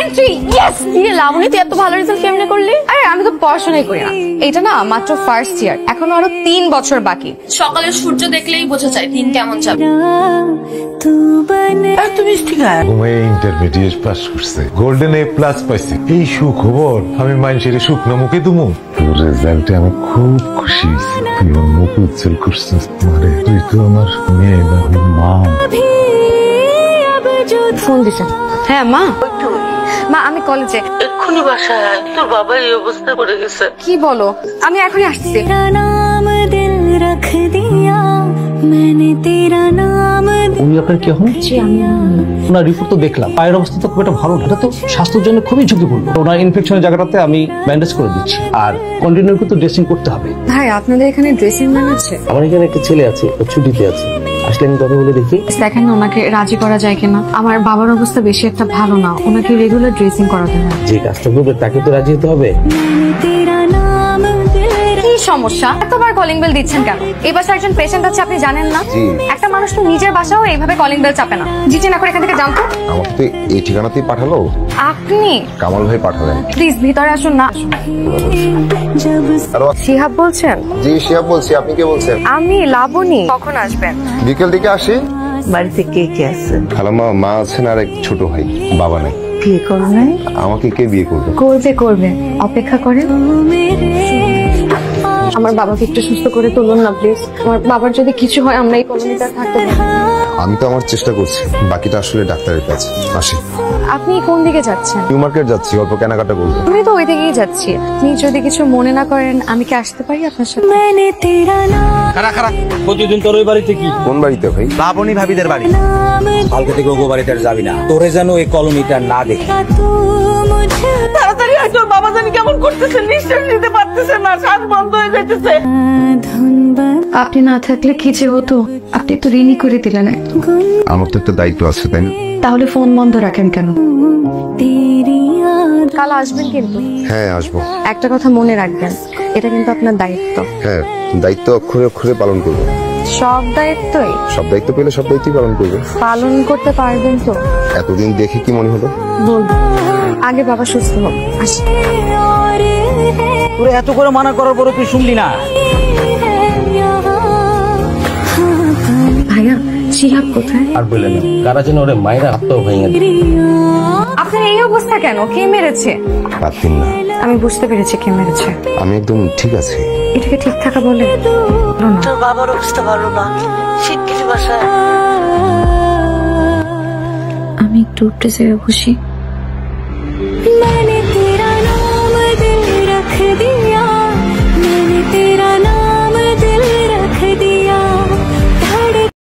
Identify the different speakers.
Speaker 1: Entry, yes. ইয়ে লাবণী, তুই এত ভালো রেজাল্ট কেমনে করলি? আরে আমি তো পড়াশোনাই করি না, এটা না মাত্র ফার্স্ট ইয়ার, এখনো আরো 3 বছর বাকি। সকালের সূর্য দেখলেই বোঝা যায় দিন কেমন যাবে।
Speaker 2: তুমি ইন্টারমিডিয়েট পাস করছে, গোল্ডেন A+ পাইছে। এই সুখবর আমি মানুষের শুকনো মুখে দুমু। তোর রেজাল্টে আমি খুব খুশি হয়েছি, তুই আমার মুখ উজ্জ্বল করছিস। মারে তুই তো আমার মেয়ে না, মা।
Speaker 1: ফোন দিছে। হ্যাঁ মা। মা আমি কলেজে।
Speaker 3: এক্ষুনি বাসায় আয়, তোর বাবা এই অবস্থা করে গেছে।
Speaker 1: কি বলো? আমি এখনই আসছি।
Speaker 4: উনি আপনার কি হন? ওনার রিপোর্ট তো দেখলাম, পায়ের অবস্থা তো খুব একটা ভালো না, এটা তো স্বাস্থ্যের জন্য খুবই ঝুঁকিপূর্ণ। ওনার ইনফেকশনের জায়গাটাতে আমি ব্যান্ডেজ করে দিচ্ছি, আর কন্টিনিউ কিন্তু ড্রেসিং করতে হবে।
Speaker 1: ভাই আপনাদের এখানে ড্রেসিং ম্যান আছে?
Speaker 4: আমার এখানে একটা ছেলে আছে, ও ছুটিতে আছে, আসলে আমি কথা বলে দেখি।
Speaker 1: দেখেন না ওনাকে রাজি করা যায় কিনা। আমার বাবার অবস্থা বেশি একটা ভালো না, ওনাকে রেগুলার ড্রেসিং করাতে হয়।
Speaker 4: যে কাজটা করবে তাকে তো রাজি হতে হবে।
Speaker 1: কি সমস্যা? এতবার কলিং বেল দিচ্ছেন কেন? এই বাসায় একজন পেশেন্ট আছে, আপনি জানেন না? একটা মানুষ তো নিজের বাসাও এইভাবে কলিং বেল চাপে না। জিজি না করে এখান থেকে জানতো।
Speaker 5: আমাকে তো এই ঠিকানাতেই পাঠালো।
Speaker 1: আপনি?
Speaker 5: কামাল ভাই পাঠালেন।
Speaker 1: প্লিজ ভিতরে আসুন না। শিহাব বলছেন?
Speaker 5: জি শিহাব বলছি, আপনি কে বলছেন?
Speaker 1: আমি লাবণী। কখন আসবেন?
Speaker 5: বিকেল দিকে আসি।
Speaker 3: বাড়িতে কে কে আছে?
Speaker 5: খালামা, মা আছেন আর এক ছোট ভাই, বাবা নাই।
Speaker 3: বিয়ে করো নাই?
Speaker 5: আমাকে কে বিয়ে করবে?
Speaker 1: করবে, অপেক্ষা করেন। আমার বাবাকে একটু সুস্থ করে তুলুন না প্লিজ। আমার বাবার যদি কিছু হয় আমরা এই কলোনিতে থাকতে পারবো।
Speaker 5: আমি তো আমার চেষ্টা করছি, বাকিটা আসলে ডাক্তারের কাছে। আসি।
Speaker 1: আপনি কোন দিকে যাচ্ছেন?
Speaker 5: নিউ মার্কেট যাচ্ছি, অল্প কেনাকাটা করবো।
Speaker 1: আমি তো ওই দিকেই যাচ্ছি। আপনি যদি কিছু মনে না করেন আমি কি আসতে পারি আপনার সাথে?
Speaker 4: খারাপ প্রতিদিন তোর ওই বাড়িতে কি?
Speaker 5: কোন বাড়িতে ভাই?
Speaker 4: লাবণী ভাবিদের বাড়ি। কালকে থেকে ওগো বাড়িতে আর যাবি না, তোরে যেন এই কলোনিটা না দেখি।
Speaker 3: তাড়াতাড়ি আয়, তোর বাবা জানি কেমন করতেছে, নিঃশ্বাস নিতে পারতেছে না, শ্বাস বন্ধ হয়ে যাইতেছে।
Speaker 1: আপনি না থাকলে কি যে হতো, আপনি তো ঋণই করে দিলেন।
Speaker 5: আমার তো একটা দায়িত্ব আছে, তাই না?
Speaker 1: তাহলে ফোন বন্ধ রাখেন কেন? কাল আসবেন কিন্তু।
Speaker 5: হ্যাঁ আসবো।
Speaker 1: একটা কথা মনে রাখবেন, এটা কিন্তু আপনার দায়িত্ব।
Speaker 5: হ্যাঁ, দায়িত্ব অক্ষরে অক্ষরে পালন করবো।
Speaker 1: সব দায়িত্বই?
Speaker 5: সব দায়িত্ব পেলে সব দায়িত্বই পালন করবো।
Speaker 1: পালন করতে পারবেন তো?
Speaker 5: এতদিন দেখে কি মনে হলো?
Speaker 1: বলবো, আগে বাবা সুস্থ হোক। আসি।
Speaker 4: তোরে এত করে মানা করার পরে তুই শুনলি না?
Speaker 1: ভাইয়া, শিহাব কোথায়?
Speaker 4: আর বললেন কারা যেন ওরে মায়েরা আত্ম ভেঙে দিল।
Speaker 1: আপনার এই অবস্থা কেন? কে মেরেছে?
Speaker 5: পারতেন না।
Speaker 1: আমি বুঝতে পেরেছি কে মেরেছে।
Speaker 5: আমি একদম ঠিক আছি।
Speaker 1: এটাকে ঠিক থাকা বলে?
Speaker 3: তোর বাবার অবস্থা ভালো না, শিগগিরই বাসায়।
Speaker 1: আমি একটু উপরে যেয়ে বসি।